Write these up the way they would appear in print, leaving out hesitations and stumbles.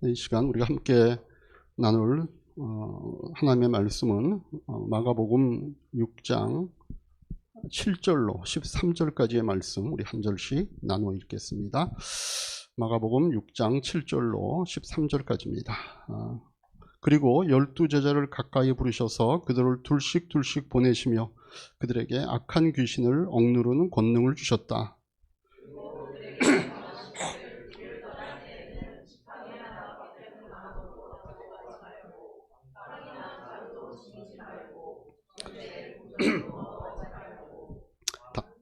이 시간 우리가 함께 나눌 하나님의 말씀은 마가복음 6장 7절로 13절까지의 말씀 우리 한 절씩 나누어 읽겠습니다. 마가복음 6장 7절로 13절까지입니다. 그리고 12제자를 가까이 부르셔서 그들을 둘씩 보내시며 그들에게 악한 귀신을 억누르는 권능을 주셨다.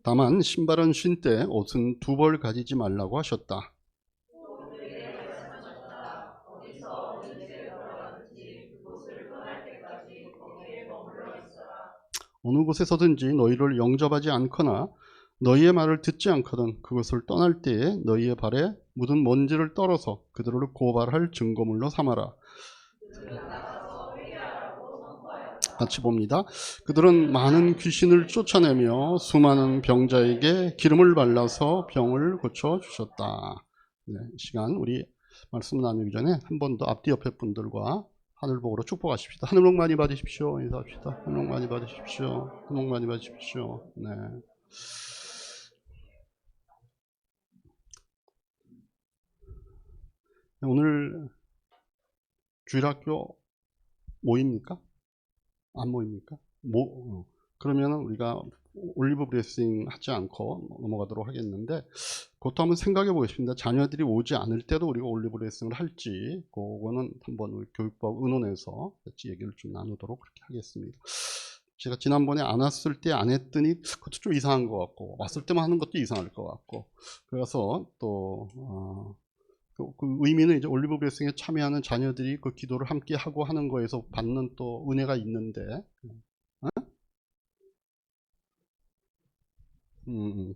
다만 신발은 신되 옷은 두 벌 가지지 말라고 하셨다. 어느 곳에서든지 너희를 영접하지 않거나 너희의 말을 듣지 않거든 그것을 떠날 때에 너희의 발에 묻은 먼지를 떨어서 그들을 고발할 증거물로 삼아라. 같이 봅니다. 그들은 많은 귀신을 쫓아내며 수많은 병자에게 기름을 발라서 병을 고쳐주셨다. 네, 이 시간 우리 말씀 나누기 전에 한 번 더 앞뒤 옆에 분들과 하늘복으로 축복하십시다. 하늘 복 많이 받으십시오. 인사합시다. 하늘 복 많이 받으십시오. 하늘 복 많이 받으십시오. 네. 오늘 주일학교 모입니까? 안 모입니까? 그러면 우리가 올리브 브레싱 하지 않고 넘어가도록 하겠는데, 그것도 한번 생각해 보겠습니다. 자녀들이 오지 않을 때도 우리가 올리브 브레싱을 할지, 그거는 한번 우리 교육부하고 의논해서 같이 얘기를 좀 나누도록 그렇게 하겠습니다. 제가 지난번에 안 왔을 때 안 했더니 그것도 좀 이상한 것 같고, 왔을 때만 하는 것도 이상할 것 같고, 그래서 또, 그 의미는 이제 올리브 브레싱에 참여하는 자녀들이 그 기도를 함께 하고 하는 거에서 받는 또 은혜가 있는데,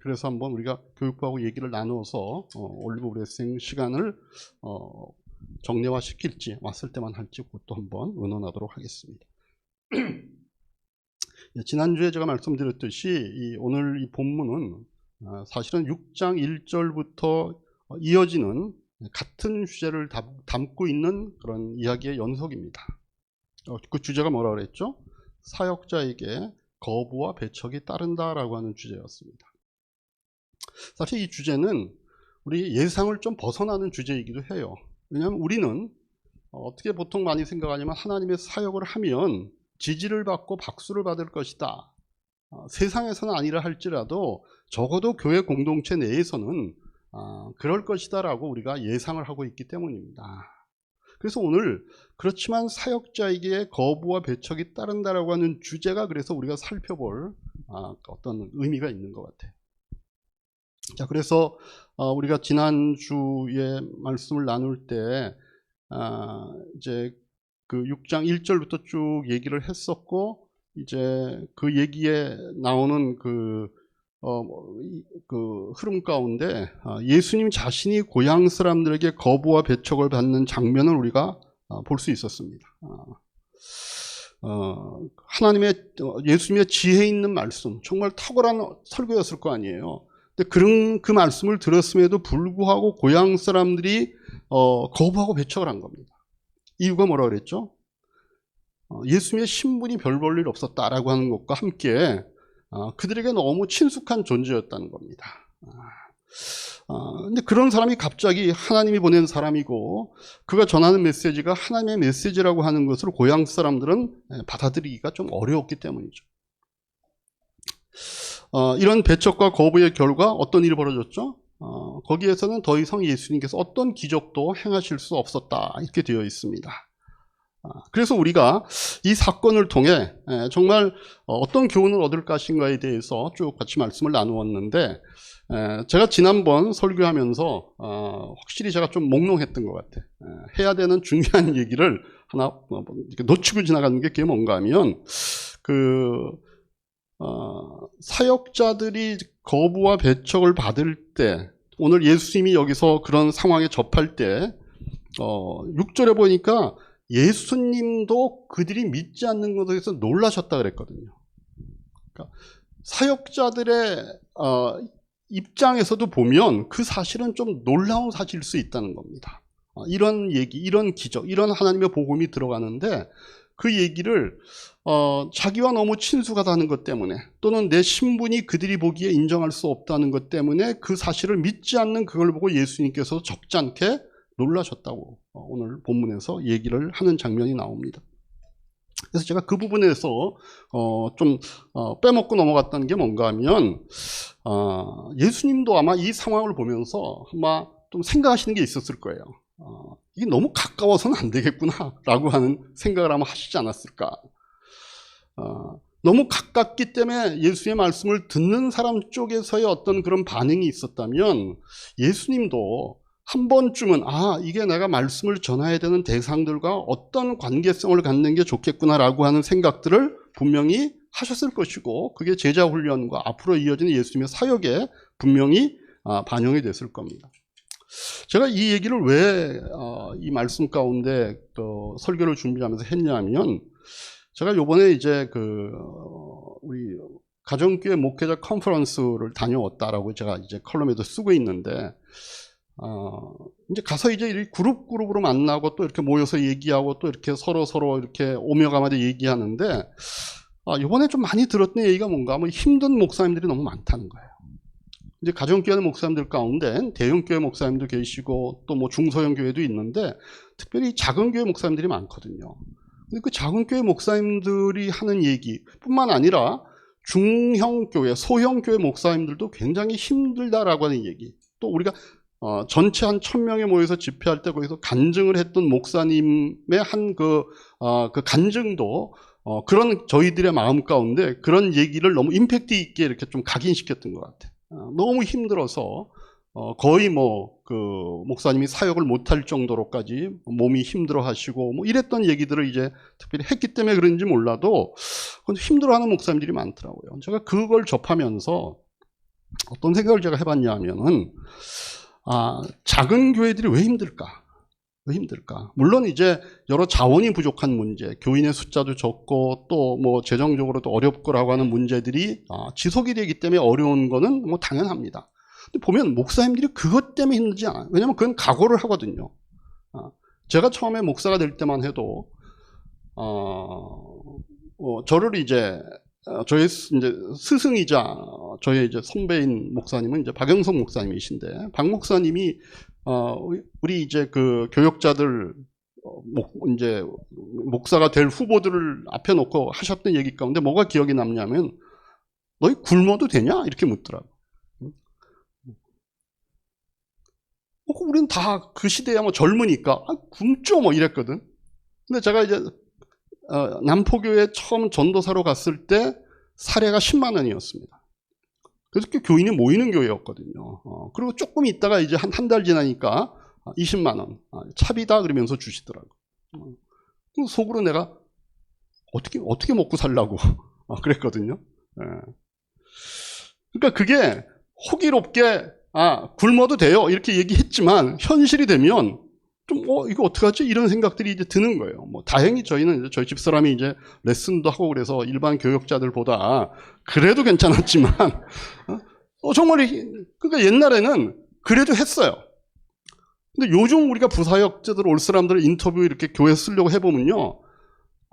그래서 한번 우리가 교육부하고 얘기를 나누어서 올리브 브레싱 시간을 정례화 시킬지 왔을 때만 할지 그것도 한번 의논하도록 하겠습니다. 지난주에 제가 말씀드렸듯이 오늘 이 본문은 사실은 6장 1절부터 이어지는 같은 주제를 담고 있는 그런 이야기의 연속입니다. 그 주제가 뭐라 그랬죠? 사역자에게 거부와 배척이 따른다라고 하는 주제였습니다. 사실 이 주제는 우리 예상을 좀 벗어나는 주제이기도 해요. 왜냐하면 우리는 어떻게 보통 많이 생각하냐면 하나님의 사역을 하면 지지를 받고 박수를 받을 것이다. 세상에서는 아니라 할지라도 적어도 교회 공동체 내에서는 그럴 것이다 라고 우리가 예상을 하고 있기 때문입니다. 그래서 오늘 그렇지만 사역자에게 거부와 배척이 따른다라고 하는 주제가 그래서 우리가 살펴볼 어떤 의미가 있는 것 같아요. 자, 그래서 우리가 지난주에 말씀을 나눌 때 이제 그 6장 1절부터 쭉 얘기를 했었고, 이제 그 얘기에 나오는 그 흐름 가운데 예수님 자신이 고향 사람들에게 거부와 배척을 받는 장면을 우리가 볼 수 있었습니다. 하나님의 예수님의 지혜 있는 말씀, 정말 탁월한 설교였을 거 아니에요. 근데 그 말씀을 들었음에도 불구하고 고향 사람들이 거부하고 배척을 한 겁니다. 이유가 뭐라 그랬죠? 예수님의 신분이 별 볼 일 없었다라고 하는 것과 함께 그들에게 너무 친숙한 존재였다는 겁니다. 근데 그런 사람이 갑자기 하나님이 보낸 사람이고 그가 전하는 메시지가 하나님의 메시지라고 하는 것을 고향 사람들은 받아들이기가 좀 어려웠기 때문이죠. 이런 배척과 거부의 결과 어떤 일이 벌어졌죠? 거기에서는 더 이상 예수님께서 어떤 기적도 행하실 수 없었다 이렇게 되어 있습니다. 그래서 우리가 이 사건을 통해 정말 어떤 교훈을 얻을 것인가에 대해서 쭉 같이 말씀을 나누었는데, 제가 지난번 설교하면서 확실히 제가 좀 몽롱했던 것 같아요. 해야 되는 중요한 얘기를 하나 놓치고 지나가는 게 그게 뭔가 하면 사역자들이 거부와 배척을 받을 때, 오늘 예수님이 여기서 그런 상황에 접할 때 6절에 보니까 예수님도 그들이 믿지 않는 것에 대해서 놀라셨다 그랬거든요. 그러니까 사역자들의 입장에서도 보면 그 사실은 좀 놀라운 사실일 수 있다는 겁니다. 이런 얘기, 이런 기적, 이런 하나님의 복음이 들어가는데 그 얘기를 자기와 너무 친숙하다는 것 때문에 또는 내 신분이 그들이 보기에 인정할 수 없다는 것 때문에 그 사실을 믿지 않는 그걸 보고 예수님께서 적잖게 놀라셨다고 오늘 본문에서 얘기를 하는 장면이 나옵니다. 그래서 제가 그 부분에서 좀 빼먹고 넘어갔던 게 뭔가 하면 예수님도 아마 이 상황을 보면서 아마 좀 생각하시는 게 있었을 거예요. 이게 너무 가까워서는 안 되겠구나 라고 하는 생각을 아마 하시지 않았을까. 너무 가깝기 때문에 예수의 말씀을 듣는 사람 쪽에서의 어떤 그런 반응이 있었다면 예수님도 한 번쯤은 이게 내가 말씀을 전해야 되는 대상들과 어떤 관계성을 갖는 게 좋겠구나라고 하는 생각들을 분명히 하셨을 것이고 그게 제자 훈련과 앞으로 이어지는 예수님의 사역에 분명히 반영이 됐을 겁니다. 제가 이 얘기를 왜 이 말씀 가운데 또 설교를 준비하면서 했냐면 제가 요번에 이제 우리 가정교회 목회자 컨퍼런스를 다녀왔다라고 제가 이제 컬럼에도 쓰고 있는데 이제 가서 이제 그룹으로 만나고 또 이렇게 모여서 얘기하고 또 이렇게 서로 이렇게 오며 가마다 얘기하는데 요번에 좀 많이 들었던 얘기가 뭔가 하면 힘든 목사님들이 너무 많다는 거예요. 이제 가정교회 목사님들 가운데 대형교회 목사님도 계시고 또 뭐 중소형 교회도 있는데 특별히 작은 교회 목사님들이 많거든요. 근데 그 작은 교회 목사님들이 하는 얘기뿐만 아니라 중형 교회, 소형 교회 목사님들도 굉장히 힘들다라고 하는 얘기. 또 우리가 전체 한 1000명에 모여서 집회할 때 거기서 간증을 했던 목사님의 한 그 간증도 그런 저희들의 마음 가운데 그런 얘기를 너무 임팩트 있게 이렇게 좀 각인시켰던 것 같아요. 너무 힘들어서 거의 목사님이 사역을 못할 정도로까지 몸이 힘들어 하시고 이랬던 얘기들을 이제 특별히 했기 때문에 그런지 몰라도 힘들어하는 목사님들이 많더라고요. 제가 그걸 접하면서 어떤 생각을 제가 해봤냐 하면은 작은 교회들이 왜 힘들까? 왜 힘들까? 물론 이제 여러 자원이 부족한 문제, 교인의 숫자도 적고 또 뭐 재정적으로도 어렵고라고 하는 문제들이 지속이 되기 때문에 어려운 거는 뭐 당연합니다. 근데 보면 목사님들이 그것 때문에 힘들지 않아요. 왜냐하면 그건 각오를 하거든요. 제가 처음에 목사가 될 때만 해도 저를 이제 저의 이제 스승이자 저의 이제 선배인 목사님은 이제 박영석 목사님이신데 박 목사님이 우리 이제 그 교역자들 이제 목사가 될 후보들을 앞에 놓고 하셨던 얘기 가운데 뭐가 기억이 남냐면 너희 굶어도 되냐? 이렇게 묻더라고. 우리는 다 그 시대야 뭐 젊으니까 굶죠 뭐 이랬거든. 근데 제가 이제 남포교회 처음 전도사로 갔을 때 사례가 10만 원이었습니다. 그래서 교인이 모이는 교회였거든요. 그리고 조금 있다가 이제 한 달 지나니까 20만 원 차비다 그러면서 주시더라고. 속으로 내가 어떻게 먹고 살라고 그랬거든요. 그러니까 그게 호기롭게 굶어도 돼요 이렇게 얘기했지만 현실이 되면 좀 이거 어떡하지? 이런 생각들이 이제 드는 거예요. 다행히 저희는 이제 저희 집사람이 이제 레슨도 하고 그래서 일반 교역자들보다 그래도 괜찮았지만 정말 그러니까 옛날에는 그래도 했어요. 근데 요즘 우리가 부사역자들 올 사람들 인터뷰 이렇게 교회 쓰려고 해보면요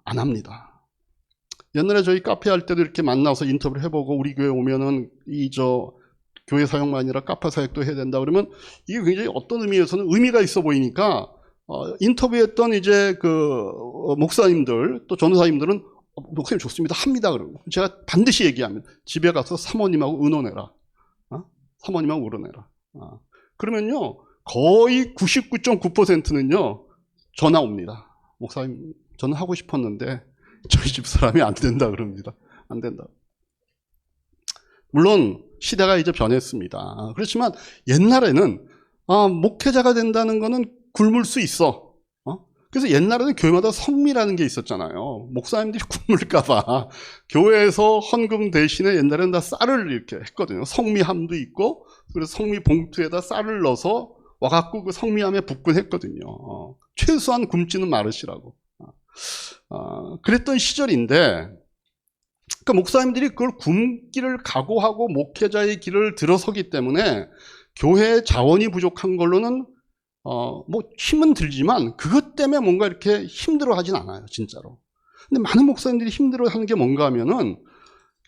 안 합니다. 옛날에 저희 카페 할 때도 이렇게 만나서 인터뷰를 해보고 우리 교회 오면은 교회 사역만 아니라 카페 사역도 해야 된다 그러면 이게 굉장히 어떤 의미에서는 의미가 있어 보이니까 인터뷰했던 이제 목사님들 또 전도사님들은 목사님 좋습니다 합니다 그러고 제가 반드시 얘기하면 집에 가서 사모님하고 의논해라. 사모님하고 의논해라. 그러면요 거의 99.9%는요 전화 옵니다. 목사님 저는 하고 싶었는데 저희 집 사람이 안 된다 그럽니다. 안 된다. 물론 시대가 이제 변했습니다. 그렇지만 옛날에는 목회자가 된다는 거는 굶을 수 있어. 그래서 옛날에는 교회마다 성미라는 게 있었잖아요. 목사님들이 굶을까봐 교회에서 헌금 대신에 옛날에는 다 쌀을 이렇게 했거든요. 성미함도 있고 그래서 성미 봉투에다 쌀을 넣어서 와갖고 그 성미함에 붓곤 했거든요. 최소한 굶지는 말으시라고. 그랬던 시절인데 그러니까 목사님들이 그걸 굶기를 각오하고 목회자의 길을 들어서기 때문에 교회의 자원이 부족한 걸로는 뭐 힘은 들지만 그것 때문에 뭔가 이렇게 힘들어 하진 않아요, 진짜로. 근데 많은 목사님들이 힘들어 하는 게 뭔가 하면은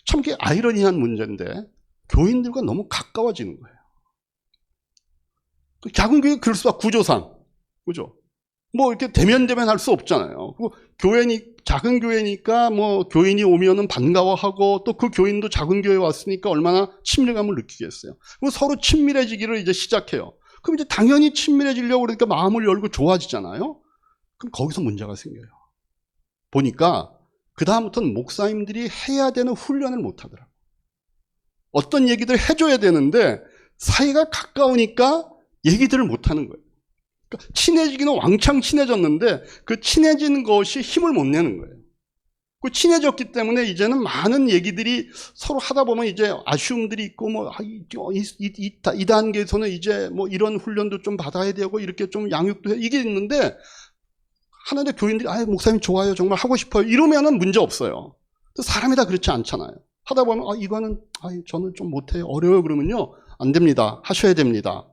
참 이게 아이러니한 문제인데 교인들과 너무 가까워지는 거예요. 작은 교회 그럴 수밖에 구조상. 그죠? 뭐 이렇게 대면 할 수 없잖아요. 그리고 작은 교회니까 뭐 교인이 오면은 반가워하고 또 그 교인도 작은 교회에 왔으니까 얼마나 친밀감을 느끼겠어요. 그리고 서로 친밀해지기를 이제 시작해요. 그럼 이제 당연히 친밀해지려고 그러니까 마음을 열고 좋아지잖아요. 그럼 거기서 문제가 생겨요. 보니까 그다음부터는 목사님들이 해야 되는 훈련을 못 하더라고요. 어떤 얘기들 해줘야 되는데 사이가 가까우니까 얘기들을 못 하는 거예요. 그러니까 친해지기는 왕창 친해졌는데 그 친해진 것이 힘을 못 내는 거예요. 그 친해졌기 때문에 이제는 많은 얘기들이 서로 하다 보면 이제 아쉬움들이 있고 뭐 이 단계에서는 이제 뭐 이런 훈련도 좀 받아야 되고 이렇게 좀 양육도 해 이게 있는데 하나의 교인들이 목사님 좋아요 정말 하고 싶어요 이러면은 문제 없어요. 사람이 다 그렇지 않잖아요. 하다 보면 이거는 저는 좀 못해요 어려워요 그러면요 안 됩니다 하셔야 됩니다.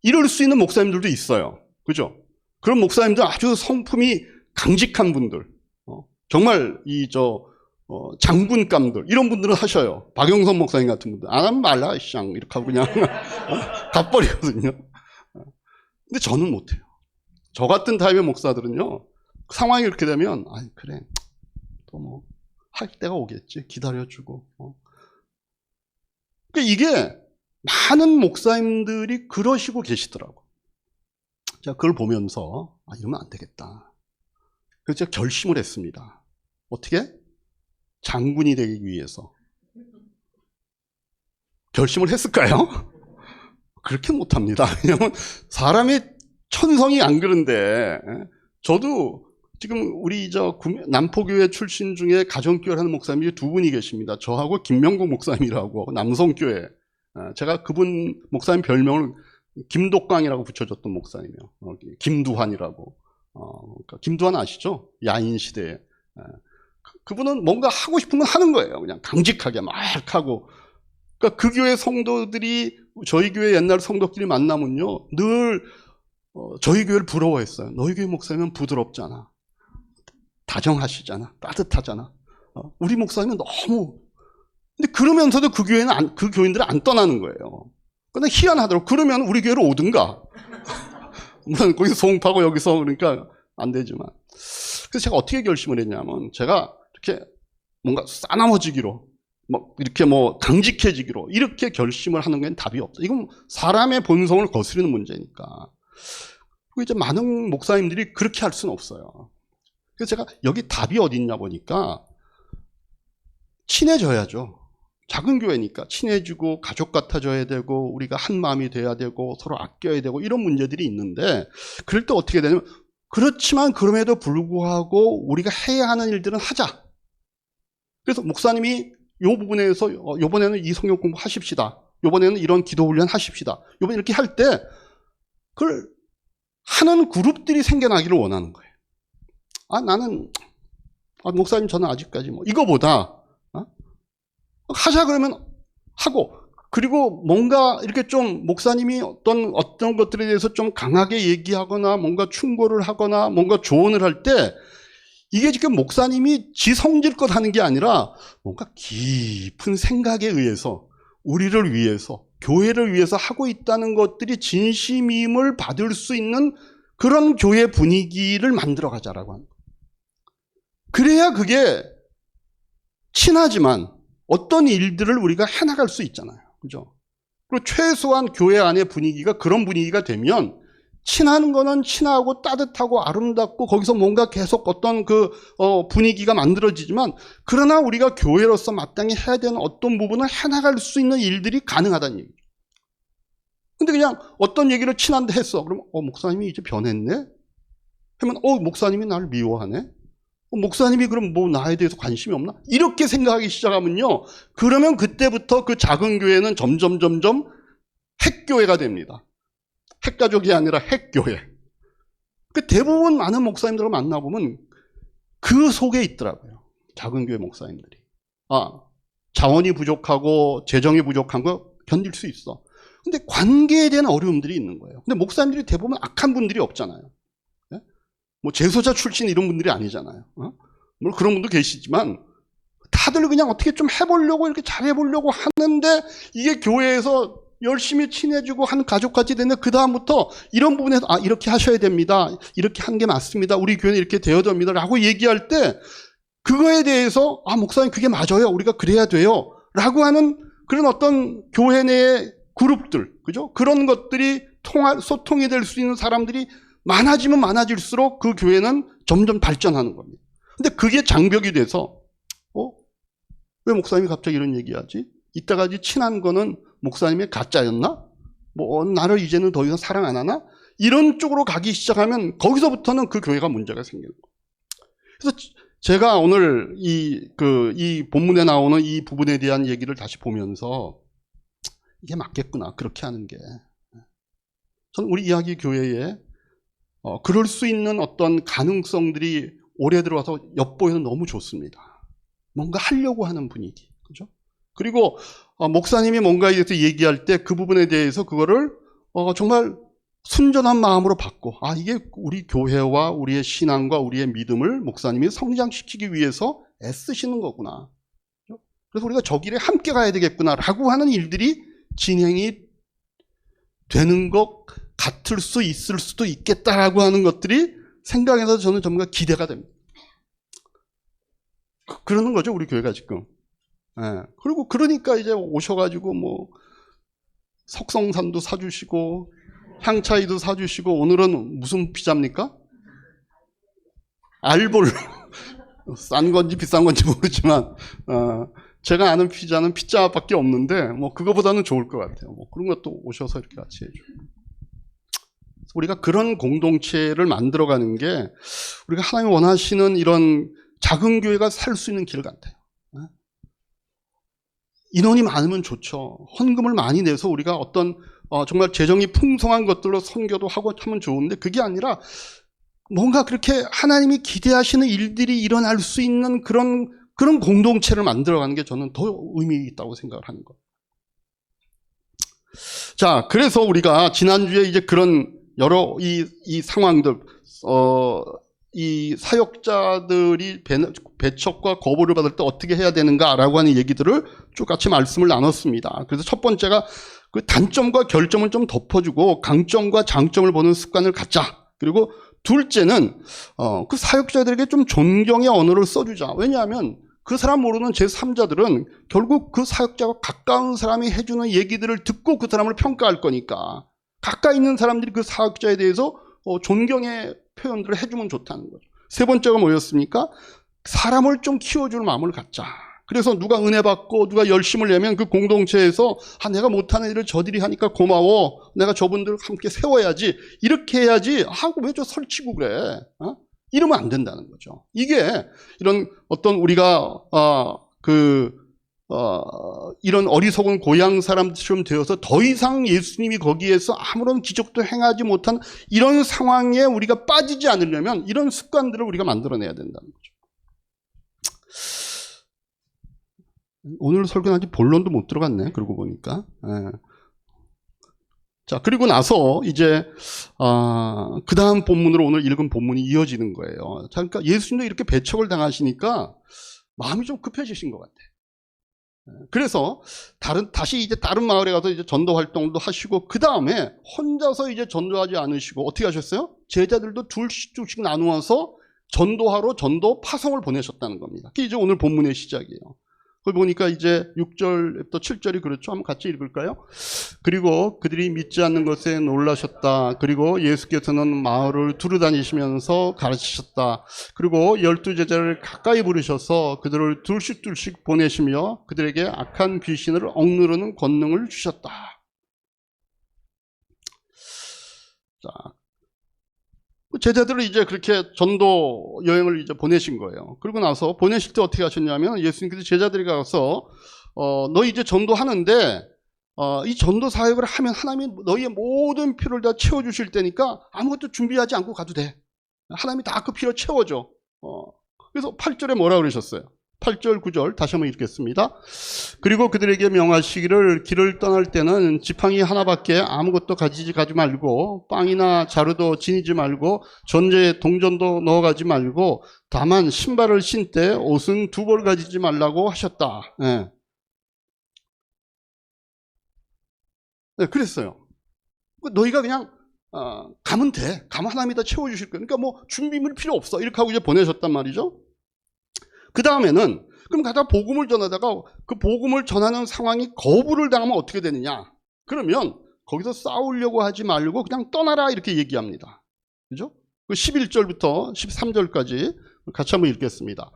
이럴 수 있는 목사님들도 있어요. 그죠? 그런 목사님들 아주 성품이 강직한 분들, 정말 장군감들 이런 분들은 하셔요. 박영선 목사님 같은 분들 안 하면 말라 샹 이렇게 하고 그냥 가버리거든요. 근데 저는 못해요. 저 같은 타입의 목사들은요 상황이 이렇게 되면 그래 또 뭐 할 때가 오겠지 기다려주고. 그러니까 이게 많은 목사님들이 그러시고 계시더라고. 제가 그걸 보면서 이러면 안 되겠다. 그래서 제가 결심을 했습니다. 어떻게? 장군이 되기 위해서. 결심을 했을까요? 그렇게 못합니다. 왜냐하면 사람의 천성이 안 그런데 저도 지금 우리 남포교회 출신 중에 가정교회를 하는 목사님이 두 분이 계십니다. 저하고 김명국 목사님이라고 남성교회. 제가 그분 목사님 별명을 김독강이라고 붙여줬던 목사님이에요. 김두환이라고. 그러니까 김두환 아시죠? 야인시대에. 그분은 뭔가 하고 싶은 건 하는 거예요. 그냥 강직하게 막 하고. 그러니까 그 교회 성도들이 저희 교회 옛날 성도끼리 만나면요. 늘 저희 교회를 부러워했어요. 너희 교회 목사님은 부드럽잖아. 다정하시잖아. 따뜻하잖아. 우리 목사님은 너무 근데 그러면서도 그 교인들은 안 떠나는 거예요. 근데 희한하더라고. 그러면 우리 교회로 오든가. 물론 거기서 소음파고 여기서 그러니까 안 되지만. 그래서 제가 어떻게 결심을 했냐면 제가 이렇게 뭔가 싸나워지기로 이렇게 강직해지기로 이렇게 결심을 하는 건 답이 없어. 이건 사람의 본성을 거스르는 문제니까. 그리고 이제 많은 목사님들이 그렇게 할 수는 없어요. 그래서 제가 여기 답이 어디 있냐 보니까 친해져야죠. 작은 교회니까 친해지고 가족 같아져야 되고 우리가 한 마음이 돼야 되고 서로 아껴야 되고 이런 문제들이 있는데 그럴 때 어떻게 되냐면 그렇지만 그럼에도 불구하고 우리가 해야 하는 일들은 하자. 그래서 목사님이 이 부분에서 이번에는 이 성경 공부 하십시다. 이번에는 이런 기도 훈련 하십시다. 이번에 이렇게 할 때 그걸 하는 그룹들이 생겨나기를 원하는 거예요. 나는 목사님 저는 아직까지 이거보다 하자 그러면 하고 그리고 뭔가 이렇게 좀 목사님이 어떤 것들에 대해서 좀 강하게 얘기하거나 뭔가 충고를 하거나 뭔가 조언을 할 때 이게 지금 목사님이 지 성질껏 하는 게 아니라 뭔가 깊은 생각에 의해서 우리를 위해서 교회를 위해서 하고 있다는 것들이 진심임을 받을 수 있는 그런 교회 분위기를 만들어 가자라고 하는 거예요. 그래야 그게 친하지만 어떤 일들을 우리가 해나갈 수 있잖아요. 그죠? 그리고 최소한 교회 안의 분위기가 그런 분위기가 되면 친한 거는 친하고 따뜻하고 아름답고 거기서 뭔가 계속 어떤 분위기가 만들어지지만 그러나 우리가 교회로서 마땅히 해야 되는 어떤 부분을 해나갈 수 있는 일들이 가능하다는 얘기죠. 근데 그냥 어떤 얘기를 친한데 했어. 그럼 목사님이 이제 변했네? 하면 목사님이 나를 미워하네? 목사님이 그럼 나에 대해서 관심이 없나? 이렇게 생각하기 시작하면요. 그러면 그때부터 그 작은 교회는 점점 핵교회가 됩니다. 핵가족이 아니라 핵교회. 대부분 많은 목사님들을 만나보면 그 속에 있더라고요. 작은 교회 목사님들이. 자원이 부족하고 재정이 부족한 거 견딜 수 있어. 근데 관계에 대한 어려움들이 있는 거예요. 근데 목사님들이 대부분 악한 분들이 없잖아요. 예? 뭐 재소자 출신 이런 분들이 아니잖아요. 물론 그런 분도 계시지만 다들 그냥 어떻게 좀 해보려고 이렇게 잘해보려고 하는데 이게 교회에서 열심히 친해지고 한 가족같이 되는데 그 다음부터 이런 부분에서 이렇게 하셔야 됩니다. 이렇게 하는 게 맞습니다. 우리 교회는 이렇게 되어야 됩니다. 라고 얘기할 때 그거에 대해서 목사님 그게 맞아요. 우리가 그래야 돼요. 라고 하는 그런 어떤 교회 내의 그룹들, 그죠? 그런 것들이 소통이 될 수 있는 사람들이 많아지면 많아질수록 그 교회는 점점 발전하는 겁니다. 근데 그게 장벽이 돼서 왜 목사님이 갑자기 이런 얘기하지? 이때까지 친한 거는 목사님의 가짜였나? 뭐 나를 이제는 더 이상 사랑 안 하나? 이런 쪽으로 가기 시작하면 거기서부터는 그 교회가 문제가 생기는 거예요. 그래서 제가 오늘 이 본문에 나오는 이 부분에 대한 얘기를 다시 보면서 이게 맞겠구나, 그렇게 하는 게. 저는 우리 이야기 교회에 그럴 수 있는 어떤 가능성들이 올해 들어와서 엿보여서 너무 좋습니다. 뭔가 하려고 하는 분위기, 그죠? 그리고 목사님이 뭔가에 대해서 얘기할 때 그 부분에 대해서 그거를 정말 순전한 마음으로 받고 이게 우리 교회와 우리의 신앙과 우리의 믿음을 목사님이 성장시키기 위해서 애쓰시는 거구나. 그래서 우리가 저 길에 함께 가야 되겠구나라고 하는 일들이 진행이 되는 것 같을 수 있을 수도 있겠다라고 하는 것들이 생각해서 저는 전부 다 기대가 됩니다. 그러는 거죠, 우리 교회가 지금. 예. 그리고 그러니까 이제 오셔가지고 뭐 석성산도 사주시고 향차이도 사주시고 오늘은 무슨 피자입니까? 알볼. 싼 건지 비싼 건지 모르지만 제가 아는 피자는 피자밖에 없는데 뭐 그거보다는 좋을 것 같아요. 뭐 그런 것도 오셔서 이렇게 같이 해주고. 우리가 그런 공동체를 만들어가는 게 우리가 하나님이 원하시는 이런 작은 교회가 살 수 있는 길 같아요. 인원이 많으면 좋죠. 헌금을 많이 내서 우리가 어떤 정말 재정이 풍성한 것들로 선교도 하고 하면 좋은데 그게 아니라 뭔가 그렇게 하나님이 기대하시는 일들이 일어날 수 있는 그런 공동체를 만들어가는 게 저는 더 의미 있다고 생각을 하는 거예요. 자, 그래서 우리가 지난주에 이제 그런 여러 이 상황들, 이 사역자들이 배척과 거부를 받을 때 어떻게 해야 되는가라고 하는 얘기들을 쭉 같이 말씀을 나눴습니다. 그래서 첫 번째가 그 단점과 결점을 좀 덮어주고 강점과 장점을 보는 습관을 갖자. 그리고 둘째는 그 사역자들에게 좀 존경의 언어를 써주자. 왜냐하면 그 사람 모르는 제3자들은 결국 그 사역자와 가까운 사람이 해주는 얘기들을 듣고 그 사람을 평가할 거니까 가까이 있는 사람들이 그 사역자에 대해서 존경의 표현들을 해주면 좋다는 거죠. 세 번째가 뭐였습니까? 사람을 좀 키워줄 마음을 갖자. 그래서 누가 은혜 받고 누가 열심을 내면 그 공동체에서 내가 못하는 일을 저들이 하니까 고마워. 내가 저분들을 함께 세워야지. 이렇게 해야지. 왜 저 설치고 그래? 이러면 안 된다는 거죠. 이게 이런 어떤 우리가 이런 어리석은 고향 사람처럼 되어서 더 이상 예수님이 거기에서 아무런 기적도 행하지 못한 이런 상황에 우리가 빠지지 않으려면 이런 습관들을 우리가 만들어내야 된다는 거죠. 오늘 설교는 아직 본론도 못 들어갔네. 그러고 보니까. 자, 그리고 나서 이제 그 다음 본문으로 오늘 읽은 본문이 이어지는 거예요. 자, 그러니까 예수님도 이렇게 배척을 당하시니까 마음이 좀 급해지신 것 같아요. 그래서 다시 이제 다른 마을에 가서 이제 전도 활동도 하시고 그 다음에 혼자서 이제 전도하지 않으시고 어떻게 하셨어요? 제자들도 둘씩 나누어서 전도하러 전도 파송을 보내셨다는 겁니다. 그게 이제 오늘 본문의 시작이에요. 거기 보니까 이제 6절부터 7절이 그렇죠. 한번 같이 읽을까요? 그리고 그들이 믿지 않는 것에 놀라셨다. 그리고 예수께서는 마을을 두루다니시면서 가르치셨다. 그리고 12제자를 가까이 부르셔서 그들을 둘씩 보내시며 그들에게 악한 귀신을 억누르는 권능을 주셨다. 자, 제자들을 이제 그렇게 전도 여행을 이제 보내신 거예요. 그리고 나서 보내실 때 어떻게 하셨냐면 예수님께서 제자들이 가서 너 이제 전도하는데 이 전도 사역을 하면 하나님이 너희의 모든 필요를 다 채워주실 테니까 아무것도 준비하지 않고 가도 돼. 하나님이 다 그 필요 채워줘. 그래서 8절에 뭐라 그러셨어요? 8절 9절 다시 한번 읽겠습니다. 그리고 그들에게 명하시기를 길을 떠날 때는 지팡이 하나밖에 아무것도 가지 말고 빵이나 자루도 지니지 말고 전제에 동전도 넣어가지 말고 다만 신발을 신때 옷은 2벌 가지지 말라고 하셨다. 네. 네, 그랬어요. 너희가 그냥 가면 돼. 가면 하나님이 다 채워주실 거야. 그러니까 뭐 준비물 필요 없어. 이렇게 하고 이제 보내셨단 말이죠. 그 다음에는 그럼 가다 복음을 전하다가 그 복음을 전하는 상황이 거부를 당하면 어떻게 되느냐? 그러면 거기서 싸우려고 하지 말고 그냥 떠나라 이렇게 얘기합니다. 그죠? 11절부터 13절까지 같이 한번 읽겠습니다.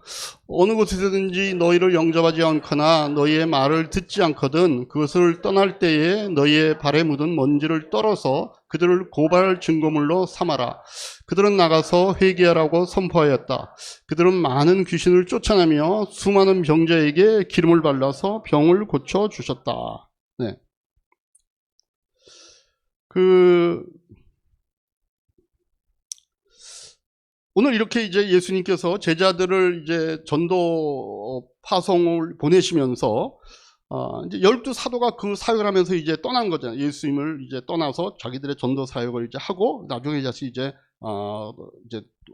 어느 곳에서든지 너희를 영접하지 않거나 너희의 말을 듣지 않거든 그것을 떠날 때에 너희의 발에 묻은 먼지를 떨어서 그들을 고발 증거물로 삼아라. 그들은 나가서 회개하라고 선포하였다. 그들은 많은 귀신을 쫓아내며 수많은 병자에게 기름을 발라서 병을 고쳐 주셨다. 네. 오늘 이렇게 이제 예수님께서 제자들을 이제 전도 파송을 보내시면서 이제 12사도가 그 사역을 하면서 이제 떠난 거잖아요. 예수님을 이제 떠나서 자기들의 전도 사역을 이제 하고 나중에 다시 이제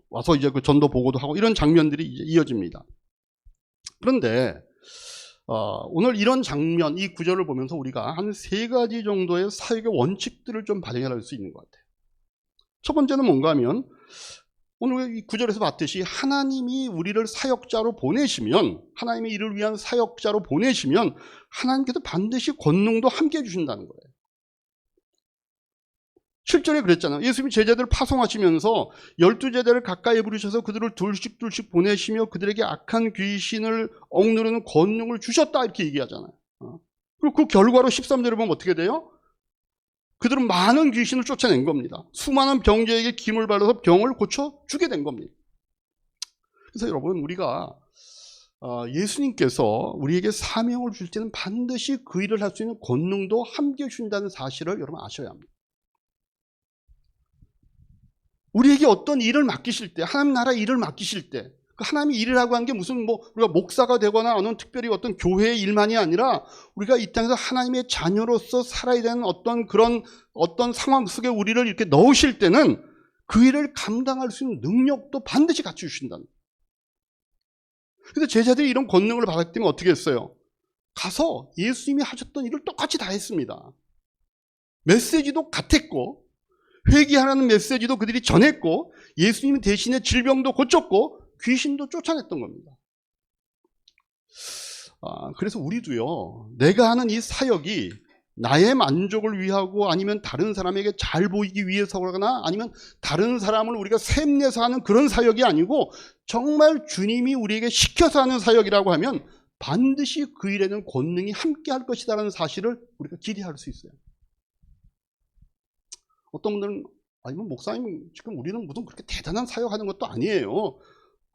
와서 이제 그 전도 보고도 하고 이런 장면들이 이제 이어집니다. 그런데 오늘 이런 장면, 이 구절을 보면서 우리가 한 3가지 정도의 사역의 원칙들을 좀 발견할 수 있는 것 같아요. 첫 번째는 뭔가 하면 오늘 이 구절에서 봤듯이 하나님이 우리를 사역자로 보내시면, 하나님의 일을 위한 사역자로 보내시면 하나님께서 반드시 권능도 함께 해주신다는 거예요. 7절에 그랬잖아요. 예수님이 제자들을 파송하시면서 12제자를 가까이 부르셔서 그들을 둘씩 보내시며 그들에게 악한 귀신을 억누르는 권능을 주셨다 이렇게 얘기하잖아요. 그리고 그 결과로 13절에 보면 어떻게 돼요? 그들은 많은 귀신을 쫓아낸 겁니다. 수많은 병자에게 기름을 발라서 병을 고쳐주게 된 겁니다. 그래서 여러분 우리가 예수님께서 우리에게 사명을 줄 때는 반드시 그 일을 할 수 있는 권능도 함께 주신다는 사실을 여러분 아셔야 합니다. 우리에게 어떤 일을 맡기실 때, 하나님 나라 일을 맡기실 때, 그 하나님이 일이라고 하는 게 무슨 우리가 목사가 되거나 어느 특별히 어떤 교회의 일만이 아니라 우리가 이 땅에서 하나님의 자녀로서 살아야 되는 어떤 상황 속에 우리를 이렇게 넣으실 때는 그 일을 감당할 수 있는 능력도 반드시 갖춰 주신다는 거예요. 그래서 제자들이 이런 권능을 받았기 때문에 어떻게 했어요? 가서 예수님이 하셨던 일을 똑같이 다 했습니다. 메시지도 같았고 회개하라는 메시지도 그들이 전했고 예수님 대신에 질병도 고쳤고 귀신도 쫓아냈던 겁니다. 그래서 우리도요, 내가 하는 이 사역이 나의 만족을 위하고 아니면 다른 사람에게 잘 보이기 위해서거나 아니면 다른 사람을 우리가 샘내서 하는 그런 사역이 아니고 정말 주님이 우리에게 시켜서 하는 사역이라고 하면 반드시 그 일에는 권능이 함께 할 것이다라는 사실을 우리가 기대할 수 있어요. 어떤 분들은 아니면 목사님 지금 우리는 무슨 그렇게 대단한 사역하는 것도 아니에요.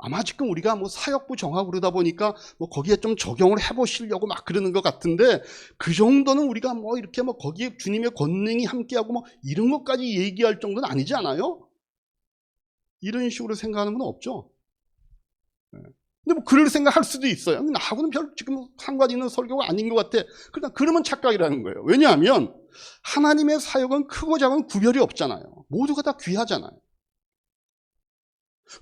아마 지금 우리가 사역부 정하고 그러다 보니까 거기에 좀 적용을 해보시려고 막 그러는 것 같은데 그 정도는 우리가 이렇게 거기에 주님의 권능이 함께하고 이런 것까지 얘기할 정도는 아니지 않아요? 이런 식으로 생각하는 분 없죠? 근데 그럴 생각할 수도 있어요. 나하고는 별 지금 상관 있는 설교가 아닌 것 같아. 그러면 착각이라는 거예요. 왜냐하면 하나님의 사역은 크고 작은 구별이 없잖아요. 모두가 다 귀하잖아요.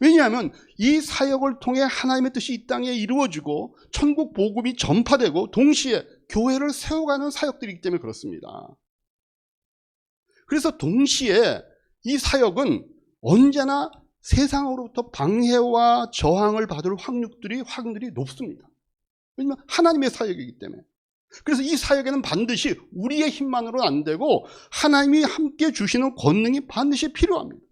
왜냐하면 이 사역을 통해 하나님의 뜻이 이 땅에 이루어지고 천국 복음이 전파되고 동시에 교회를 세워가는 사역들이기 때문에 그렇습니다. 그래서 동시에 이 사역은 언제나 세상으로부터 방해와 저항을 받을 확률들이 높습니다. 왜냐하면 하나님의 사역이기 때문에. 그래서 이 사역에는 반드시 우리의 힘만으로는 안 되고 하나님이 함께 주시는 권능이 반드시 필요합니다.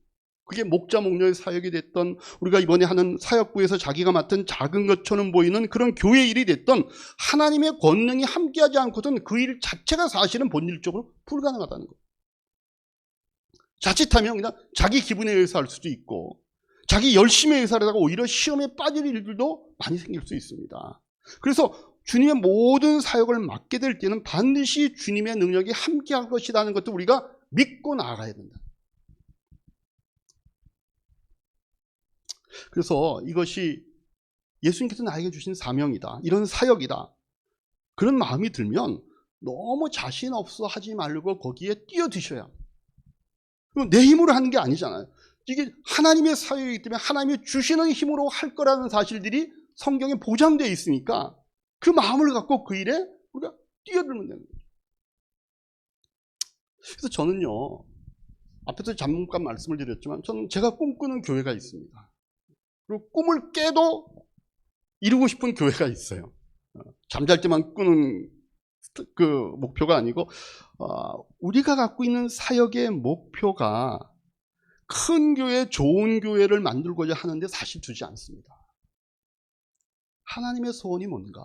그게 목자 목녀의 사역이 됐던 우리가 이번에 하는 사역부에서 자기가 맡은 작은 것처럼 보이는 그런 교회 일이 됐던 하나님의 권능이 함께하지 않고서는 그 일 자체가 사실은 본질적으로 불가능하다는 거예요. 자칫하면 그냥 자기 기분에 의해서 할 수도 있고 자기 열심에 의해서 하다가 오히려 시험에 빠질 일들도 많이 생길 수 있습니다. 그래서 주님의 모든 사역을 맡게 될 때는 반드시 주님의 능력이 함께할 것이라는 것도 우리가 믿고 나아가야 된다. 그래서 이것이 예수님께서 나에게 주신 사명이다, 이런 사역이다, 그런 마음이 들면 너무 자신 없어 하지 말고 거기에 뛰어드셔야. 내 힘으로 하는 게 아니잖아요. 이게 하나님의 사역이기 때문에 하나님이 주시는 힘으로 할 거라는 사실들이 성경에 보장되어 있으니까 그 마음을 갖고 그 일에 우리가 뛰어들면 되는 거죠. 그래서 저는요, 앞에서 잠깐 말씀을 드렸지만 저는 제가 꿈꾸는 교회가 있습니다. 그리고 꿈을 깨도 이루고 싶은 교회가 있어요. 잠잘 때만 꾸는 그 목표가 아니고, 우리가 갖고 있는 사역의 목표가 큰 교회, 좋은 교회를 만들고자 하는데 사실 두지 않습니다. 하나님의 소원이 뭔가,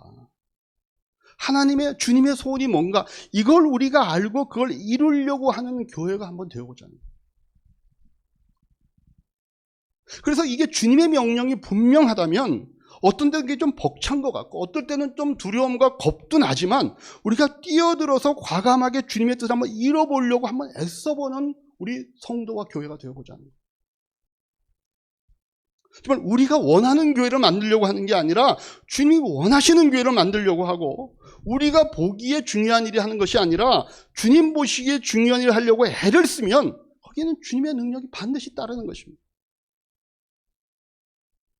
주님의 소원이 뭔가, 이걸 우리가 알고 그걸 이루려고 하는 교회가 한번 되어보자는 거예요. 그래서 이게 주님의 명령이 분명하다면 어떤 때는 이게 좀 벅찬 것 같고 어떨 때는 좀 두려움과 겁도 나지만 우리가 뛰어들어서 과감하게 주님의 뜻을 한번 이뤄보려고 한번 애써보는 우리 성도와 교회가 되어보자는 거예요. 정말 우리가 원하는 교회를 만들려고 하는 게 아니라 주님이 원하시는 교회를 만들려고 하고, 우리가 보기에 중요한 일이 하는 것이 아니라 주님 보시기에 중요한 일을 하려고 애를 쓰면 거기에는 주님의 능력이 반드시 따르는 것입니다.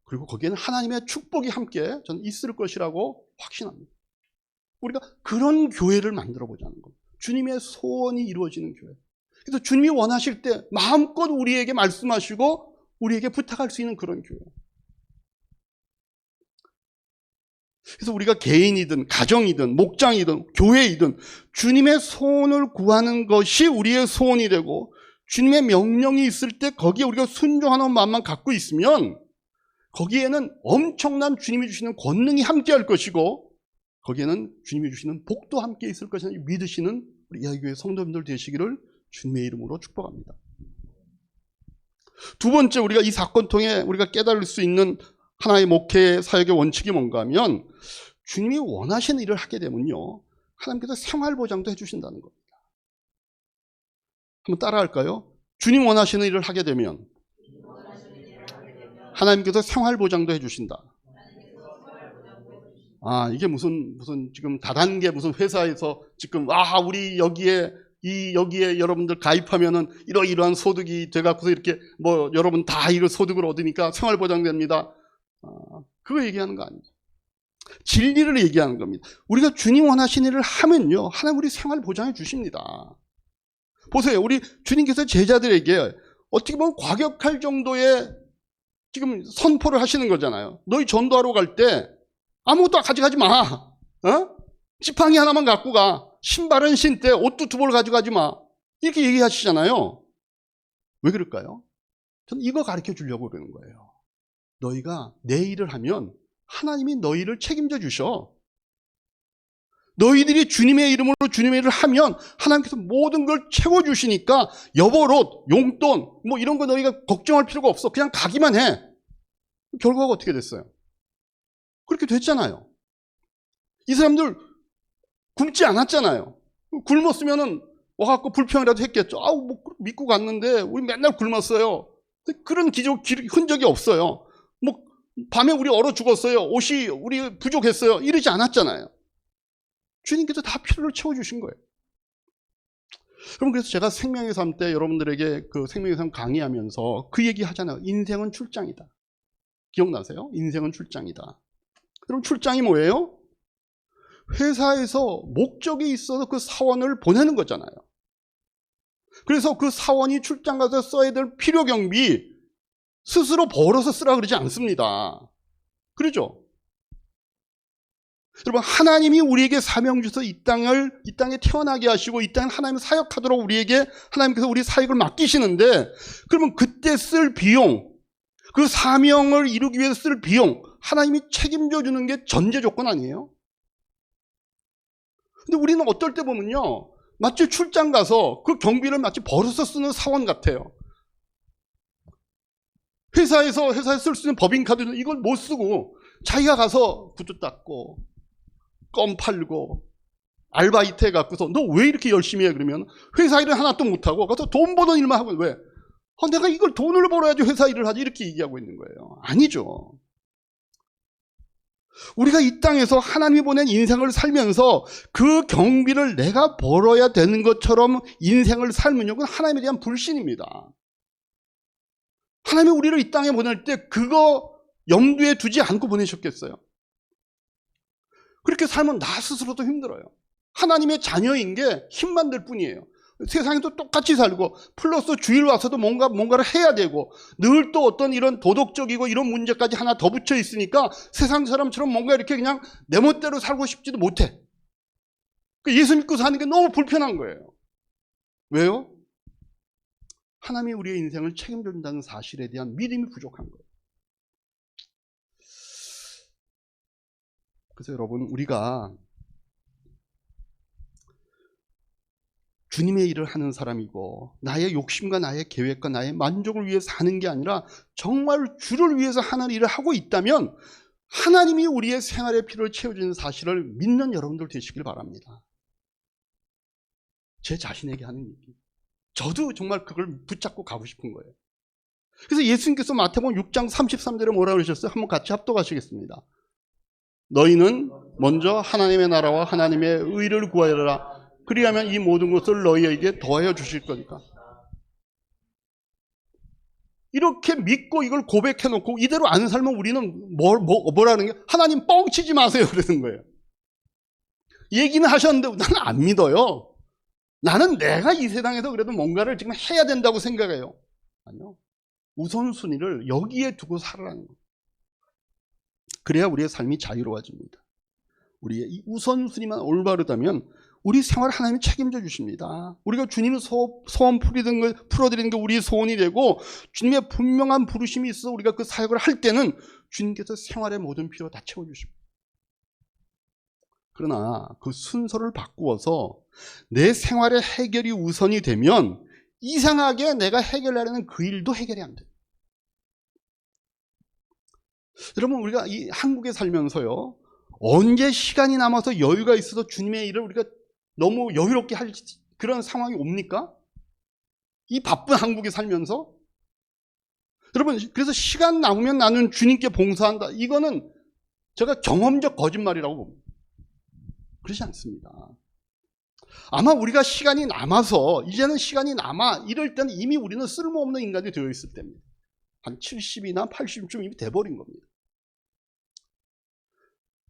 그리고 거기에는 하나님의 축복이 함께 저는 있을 것이라고 확신합니다. 우리가 그런 교회를 만들어 보자는 겁니다. 주님의 소원이 이루어지는 교회. 그래서 주님이 원하실 때 마음껏 우리에게 말씀하시고 우리에게 부탁할 수 있는 그런 교회. 그래서 우리가 개인이든 가정이든 목장이든 교회이든 주님의 소원을 구하는 것이 우리의 소원이 되고, 주님의 명령이 있을 때 거기에 우리가 순종하는 마음만 갖고 있으면 거기에는 엄청난 주님이 주시는 권능이 함께할 것이고, 거기에는 주님이 주시는 복도 함께 있을 것이라 믿으시는 우리 이하교회 성도님들 되시기를 주님의 이름으로 축복합니다. 두 번째, 우리가 이 사건 통해 우리가 깨달을 수 있는 하나의 목회 사역의 원칙이 뭔가 하면, 주님이 원하시는 일을 하게 되면요, 하나님께서 생활보장도 해주신다는 겁니다. 한번 따라할까요? 주님 원하시는 일을 하게 되면 하나님께서 생활보장도 해주신다. 이게 무슨 지금 다단계 무슨 회사에서 지금 우리 여기에 여러분들 가입하면은 이러이러한 소득이 돼갖고서 이렇게 뭐 여러분 다 이거 소득을 얻으니까 생활보장됩니다. 그거 얘기하는 거 아니죠. 진리를 얘기하는 겁니다. 우리가 주님 원하시는 일을 하면요, 하나님 우리 생활보장해 주십니다. 보세요. 우리 주님께서 제자들에게 어떻게 보면 과격할 정도의 지금 선포를 하시는 거잖아요. 너희 전도하러 갈 때 아무것도 가져가지 마. 지팡이 하나만 갖고 가. 신발은 신되 옷도 두 벌 가져가지 마. 이렇게 얘기하시잖아요. 왜 그럴까요? 저는 이거 가르쳐 주려고 그러는 거예요. 너희가 내 일을 하면 하나님이 너희를 책임져 주셔. 너희들이 주님의 이름으로 주님의 일을 하면 하나님께서 모든 걸 채워주시니까 여벌옷, 용돈 뭐 이런 거 너희가 걱정할 필요가 없어. 그냥 가기만 해. 결과가 어떻게 됐어요? 그렇게 됐잖아요. 이 사람들 굶지 않았잖아요. 굶었으면은 와갖고 불평이라도 했겠죠. 뭐 믿고 갔는데 우리 맨날 굶었어요. 그런 흔적이 없어요. 뭐 밤에 우리 얼어 죽었어요. 옷이 우리 부족했어요. 이러지 않았잖아요. 주님께서 다 필요를 채워주신 거예요. 그럼 그래서 제가 생명의 삶 때 여러분들에게 그 생명의 삶 강의하면서 그 얘기 하잖아요. 인생은 출장이다. 기억나세요? 인생은 출장이다. 그럼 출장이 뭐예요? 회사에서 목적이 있어서 그 사원을 보내는 거잖아요. 그래서 그 사원이 출장 가서 써야 될 필요 경비 스스로 벌어서 쓰라 그러지 않습니다. 그렇죠? 여러분, 하나님이 우리에게 사명 주셔서 이 땅에 태어나게 하시고 이 땅에 하나님을 사역하도록 우리에게 하나님께서 우리 사역을 맡기시는데, 그러면 그때 쓸 비용, 그 사명을 이루기 위해서 쓸 비용 하나님이 책임져 주는 게 전제 조건 아니에요? 근데 우리는 어떨 때 보면요, 마치 출장 가서 그 경비를 마치 벌어서 쓰는 사원 같아요. 회사에서 쓸 수 있는 법인카드는 이걸 못 쓰고 자기가 가서 구두 닦고 껌 팔고 알바이트 해갖고서 너 왜 이렇게 열심히 해? 그러면 회사 일은 하나도 못하고 가서 돈 버는 일만 하고, 왜? 내가 이걸 돈을 벌어야지 회사 일을 하지, 이렇게 얘기하고 있는 거예요. 아니죠. 우리가 이 땅에서 하나님이 보낸 인생을 살면서 그 경비를 내가 벌어야 되는 것처럼 인생을 살면요, 그건 하나님에 대한 불신입니다. 하나님이 우리를 이 땅에 보낼 때 그거 염두에 두지 않고 보내셨겠어요? 그렇게 살면 나 스스로도 힘들어요. 하나님의 자녀인 게 힘만 들 뿐이에요. 세상에도 똑같이 살고 플러스 주일 와서도 뭔가를 해야 되고 늘 또 어떤 이런 도덕적이고 이런 문제까지 하나 더 붙여 있으니까 세상 사람처럼 뭔가 이렇게 그냥 내 멋대로 살고 싶지도 못해. 예수 믿고 사는 게 너무 불편한 거예요. 왜요? 하나님이 우리의 인생을 책임져 준다는 사실에 대한 믿음이 부족한 거예요. 그래서 여러분, 우리가 주님의 일을 하는 사람이고 나의 욕심과 나의 계획과 나의 만족을 위해서 하는 게 아니라 정말 주를 위해서 하는 일을 하고 있다면 하나님이 우리의 생활의 필요를 채워주는 사실을 믿는 여러분들 되시길 바랍니다. 제 자신에게 하는 얘기. 저도 정말 그걸 붙잡고 가고 싶은 거예요. 그래서 예수님께서 마태복음 6장 33절에 뭐라고 그러셨어요? 한번 같이 합독하시겠습니다. 너희는 먼저 하나님의 나라와 하나님의 의를 구하여라. 그리하면 이 모든 것을 너희에게 더하여 주실 거니까. 이렇게 믿고 이걸 고백해놓고 이대로 안 살면 우리는 뭐라는 게, 하나님 뻥치지 마세요 그러는 거예요. 얘기는 하셨는데 나는 안 믿어요. 나는 내가 이 세상에서 그래도 뭔가를 지금 해야 된다고 생각해요. 아니요. 우선순위를 여기에 두고 살아라는 거예요. 그래야 우리의 삶이 자유로워집니다. 우리의 이 우선순위만 올바르다면 우리 생활 하나님이 책임져 주십니다. 우리가 주님의 소원 풀어드리는 게 우리의 소원이 되고 주님의 분명한 부르심이 있어 우리가 그 사역을 할 때는 주님께서 생활의 모든 필요 다 채워주십니다. 그러나 그 순서를 바꾸어서 내 생활의 해결이 우선이 되면 이상하게 내가 해결하려는 그 일도 해결이 안 돼요. 여러분, 우리가 이 한국에 살면서요, 언제 시간이 남아서 여유가 있어서 주님의 일을 우리가 너무 여유롭게 할 그런 상황이 옵니까? 이 바쁜 한국에 살면서? 여러분, 그래서 시간 남으면 나는 주님께 봉사한다. 이거는 제가 경험적 거짓말이라고 봅니다. 그렇지 않습니다. 아마 우리가 시간이 남아서 이제는 시간이 남아 이럴 때는 이미 우리는 쓸모없는 인간이 되어 있을 때입니다. 한 70이나 80쯤 이미 돼버린 겁니다.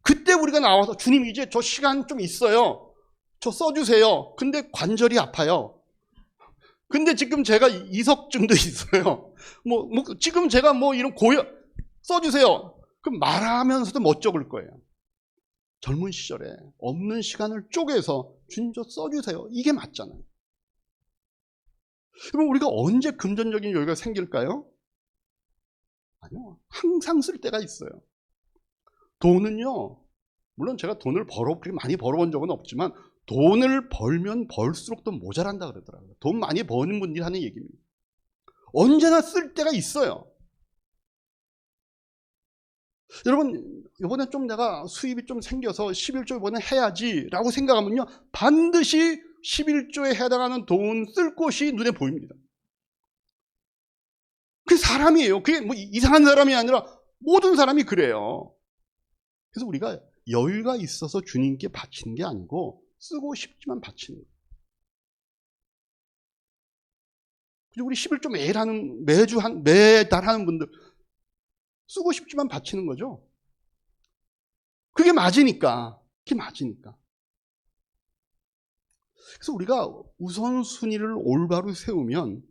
그때 우리가 나와서 주님 이제 저 시간 좀 있어요. 저 써주세요. 근데 관절이 아파요. 근데 지금 제가 이석증도 있어요. 지금 제가 이런 써주세요. 그럼 말하면서도 못 적을 거예요. 젊은 시절에 없는 시간을 쪼개서 주님 저 써주세요. 이게 맞잖아요. 그럼 우리가 언제 금전적인 여유가 생길까요? 아니요. 항상 쓸 때가 있어요. 돈은요, 물론 제가 돈을 그렇게 많이 벌어본 적은 없지만 돈을 벌면 벌수록 또 모자란다 그러더라고요. 돈 많이 버는 분들이 하는 얘기입니다. 언제나 쓸 때가 있어요. 여러분, 이번에 좀 내가 수입이 좀 생겨서 11조 이번에 해야지 라고 생각하면요, 반드시 11조에 해당하는 돈 쓸 곳이 눈에 보입니다. 그게 사람이에요. 그게 이상한 사람이 아니라 모든 사람이 그래요. 그래서 우리가 여유가 있어서 주님께 바치는 게 아니고 쓰고 싶지만 바치는 거예요. 그리고 우리 11조 매달 하는 분들 쓰고 싶지만 바치는 거죠. 그게 맞으니까. 그래서 우리가 우선순위를 올바로 세우면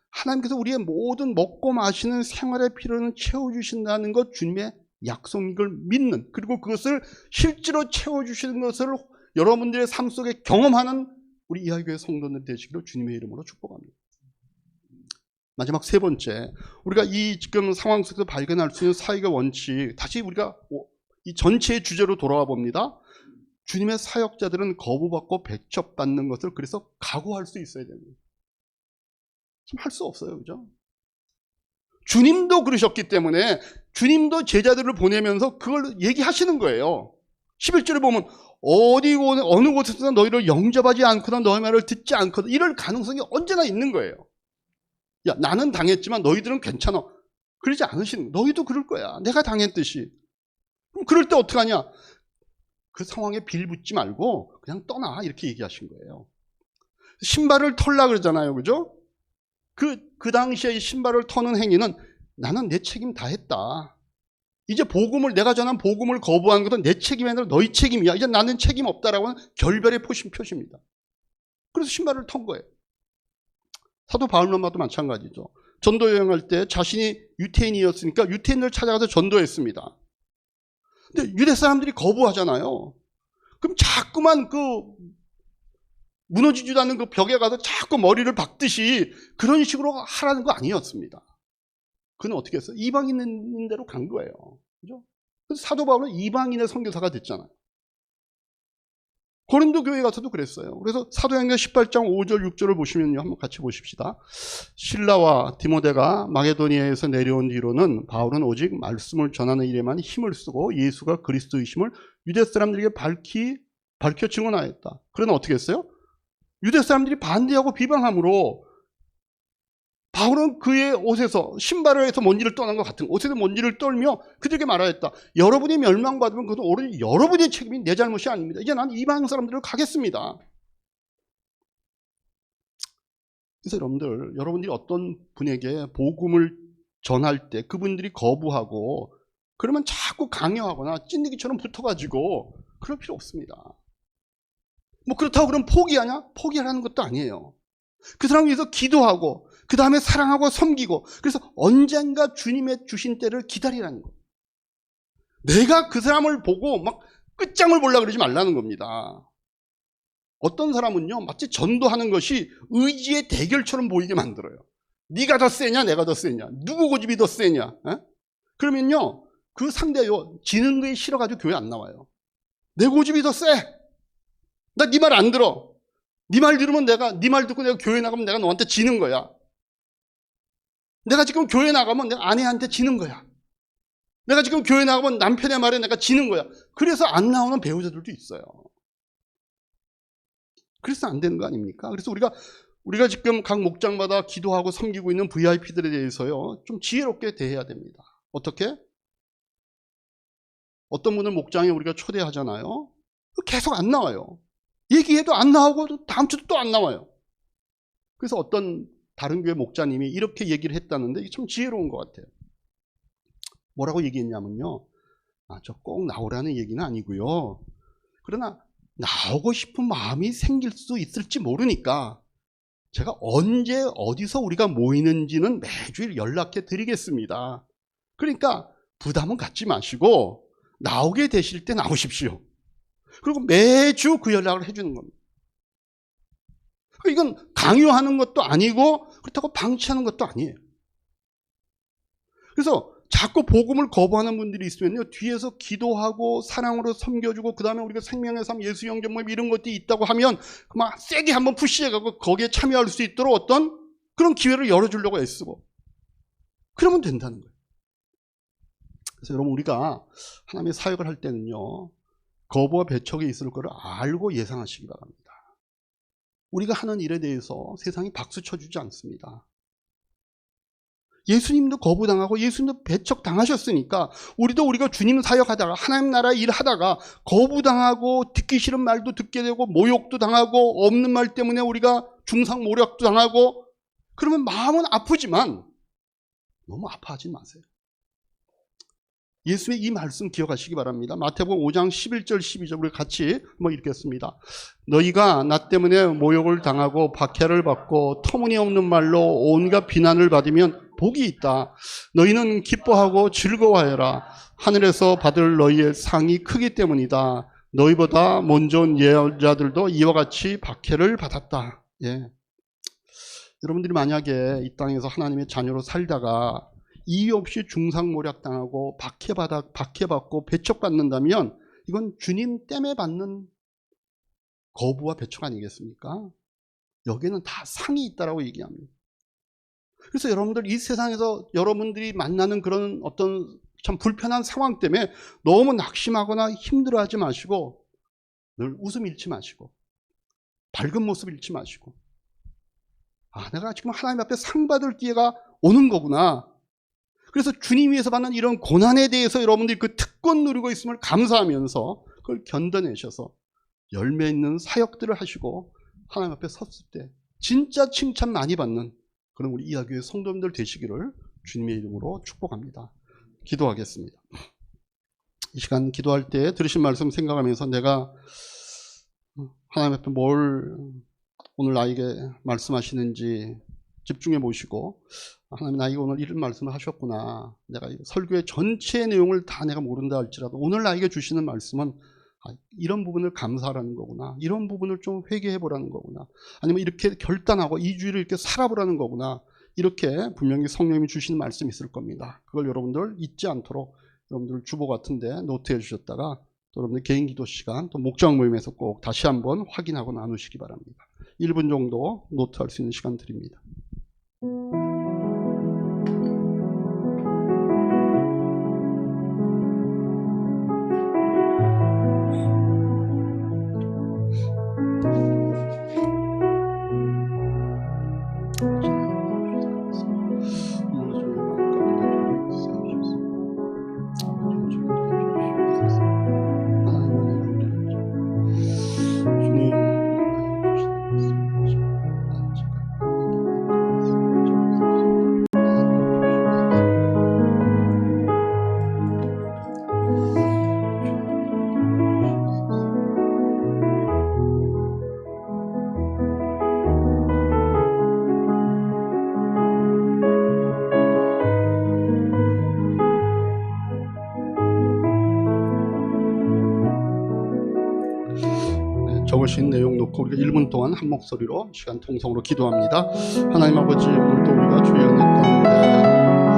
하나님께서 우리의 모든 먹고 마시는 생활의 필요는 채워주신다는 것, 주님의 약속을 믿는, 그리고 그것을 실제로 채워주시는 것을 여러분들의 삶 속에 경험하는 우리 이하교회 성도들 되시기를 주님의 이름으로 축복합니다. 마지막 세 번째, 우리가 이 지금 상황 속에서 발견할 수 있는 사역의 원칙, 다시 우리가 이 전체의 주제로 돌아와 봅니다. 주님의 사역자들은 거부받고 배척받는 것을 그래서 각오할 수 있어야 됩니다. 좀 할 수 없어요, 그죠? 주님도 그러셨기 때문에 주님도 제자들을 보내면서 그걸 얘기하시는 거예요. 11절에 보면 어느 곳에서나 너희를 영접하지 않거나 너희 말을 듣지 않거나 이럴 가능성이 언제나 있는 거예요. 야, 나는 당했지만 너희들은 괜찮아. 그러지 않으시는 거예요. 너희도 그럴 거야. 내가 당했듯이. 그럼 그럴 때 어떡하냐? 그 상황에 빌붙지 말고 그냥 떠나, 이렇게 얘기하신 거예요. 신발을 털라 그러잖아요. 그죠? 그 당시에 신발을 터는 행위는 나는 내 책임 다 했다. 이제 내가 전한 복음을 거부한 것은 내 책임이 아니라 너희 책임이야. 이제 나는 책임 없다라고 하는 결별의 표시입니다. 그래서 신발을 턴 거예요. 사도 바울로마도 마찬가지죠. 전도 여행할 때 자신이 유태인이었으니까 유태인을 찾아가서 전도했습니다. 근데 유대 사람들이 거부하잖아요. 그럼 자꾸만 무너지지도 않는 그 벽에 가서 자꾸 머리를 박듯이 그런 식으로 하라는 거 아니었습니다. 그는 어떻게 했어요? 이방인인 대로 간 거예요. 그죠? 그래서 사도 바울은 이방인의 선교사가 됐잖아요. 고린도 교회 가서도 그랬어요. 그래서 사도행전 18장 5절 6절을 보시면요, 한번 같이 보십시다. 실라와 디모데가 마게도니아에서 내려온 뒤로는 바울은 오직 말씀을 전하는 일에만 힘을 쓰고 예수가 그리스도이심을 유대 사람들에게 밝혀 증언하였다. 그러나 어떻게 했어요? 유대 사람들이 반대하고 비방함으로 바울은 그의 옷에서, 신발에서 먼지를 떠난 것 같은 옷에서 먼지를 떨며 그들에게 말하였다. 여러분이 멸망받으면 그것은 오로지 여러분의 책임이 내 잘못이 아닙니다. 이제 난 이방 사람들을 가겠습니다. 그래서 여러분들이 어떤 분에게 복음을 전할 때 그분들이 거부하고 그러면 자꾸 강요하거나 찐득이처럼 붙어가지고 그럴 필요 없습니다. 뭐 그렇다고 그럼 포기하냐? 포기하라는 것도 아니에요. 그 사람 위해서 기도하고 그 다음에 사랑하고 섬기고, 그래서 언젠가 주님의 주신 때를 기다리라는 거예요. 내가 그 사람을 보고 막 끝장을 보려고 그러지 말라는 겁니다. 어떤 사람은요, 마치 전도하는 것이 의지의 대결처럼 보이게 만들어요. 네가 더 세냐 내가 더 세냐, 누구 고집이 더 세냐. 에? 그러면요 그 상대요 지는 거에 싫어가지고 교회 안 나와요. 내 고집이 더 세. 나 네 말 안 들어. 네 말 들으면 네 말 듣고 내가 교회 나가면 내가 너한테 지는 거야. 내가 지금 교회 나가면 내가 아내한테 지는 거야. 내가 지금 교회 나가면 남편의 말에 내가 지는 거야. 그래서 안 나오는 배우자들도 있어요. 그래서 안 되는 거 아닙니까? 그래서 우리가 지금 각 목장마다 기도하고 섬기고 있는 VIP들에 대해서요, 좀 지혜롭게 대해야 됩니다. 어떻게? 어떤 분을 목장에 우리가 초대하잖아요. 계속 안 나와요. 얘기해도 안 나오고 다음 주도 또 안 나와요. 그래서 어떤 다른 교회 목자님이 이렇게 얘기를 했다는데 이게 참 지혜로운 것 같아요. 뭐라고 얘기했냐면요, 저 꼭 나오라는 얘기는 아니고요, 그러나 나오고 싶은 마음이 생길 수 있을지 모르니까 제가 언제 어디서 우리가 모이는지는 매주 연락해 드리겠습니다. 그러니까 부담은 갖지 마시고 나오게 되실 때 나오십시오. 그리고 매주 그 연락을 해주는 겁니다. 이건 강요하는 것도 아니고 그렇다고 방치하는 것도 아니에요. 그래서 자꾸 복음을 거부하는 분들이 있으면요, 뒤에서 기도하고 사랑으로 섬겨주고 그 다음에 우리가 생명의 삶, 예수 영접 모임 이런 것들이 있다고 하면 막 세게 한번 푸시해가고 거기에 참여할 수 있도록 어떤 그런 기회를 열어주려고 애쓰고 그러면 된다는 거예요. 그래서 여러분, 우리가 하나님의 사역을 할 때는요, 거부와 배척이 있을 거를 알고 예상하시기 바랍니다. 우리가 하는 일에 대해서 세상이 박수 쳐주지 않습니다. 예수님도 거부당하고 예수님도 배척당하셨으니까 우리가 주님 사역하다가 하나님 나라 일하다가 거부당하고 듣기 싫은 말도 듣게 되고 모욕도 당하고 없는 말 때문에 우리가 중상모략도 당하고 그러면 마음은 아프지만 너무 아파하지 마세요. 예수의 이 말씀 기억하시기 바랍니다. 마태복음 5장 11절 12절 우리 같이 한번 읽겠습니다. 너희가 나 때문에 모욕을 당하고 박해를 받고 터무니없는 말로 온갖 비난을 받으면 복이 있다. 너희는 기뻐하고 즐거워하여라. 하늘에서 받을 너희의 상이 크기 때문이다. 너희보다 먼저 온 예언자들도 이와 같이 박해를 받았다. 예. 여러분들이 만약에 이 땅에서 하나님의 자녀로 살다가 이유 없이 중상모략당하고 박해받고 배척받는다면 이건 주님 때문에 받는 거부와 배척 아니겠습니까? 여기에는 다 상이 있다라고 얘기합니다. 그래서 여러분들 이 세상에서 여러분들이 만나는 그런 어떤 참 불편한 상황 때문에 너무 낙심하거나 힘들어하지 마시고 늘 웃음 잃지 마시고 밝은 모습 잃지 마시고, 내가 지금 하나님 앞에 상 받을 기회가 오는 거구나. 그래서 주님 위해서 받는 이런 고난에 대해서 여러분들이 그 특권 누리고 있음을 감사하면서 그걸 견뎌내셔서 열매 있는 사역들을 하시고 하나님 앞에 섰을 때 진짜 칭찬 많이 받는 그런 우리 이하교회 성도님들 되시기를 주님의 이름으로 축복합니다. 기도하겠습니다. 이 시간 기도할 때 들으신 말씀 생각하면서 내가 하나님 앞에 뭘 오늘 나에게 말씀하시는지 집중해 보시고, 하나님 나에게 오늘 이런 말씀을 하셨구나, 내가 설교의 전체 내용을 다 내가 모른다 할지라도 오늘 나에게 주시는 말씀은 이런 부분을 감사하라는 거구나, 이런 부분을 좀 회개해 보라는 거구나, 아니면 이렇게 결단하고 이 주일을 이렇게 살아보라는 거구나, 이렇게 분명히 성령님이 주시는 말씀이 있을 겁니다. 그걸 여러분들 잊지 않도록 여러분들 주보 같은데 노트해 주셨다가 또 여러분들 개인 기도 시간 또 목장 모임에서 꼭 다시 한번 확인하고 나누시기 바랍니다. 1분 정도 노트할 수 있는 시간 드립니다. 적으신 내용 놓고 우리가 1분 동안 한 목소리로 시간 통성으로 기도합니다. 하나님 아버지, 오늘도 우리가 주의 은혜 가운데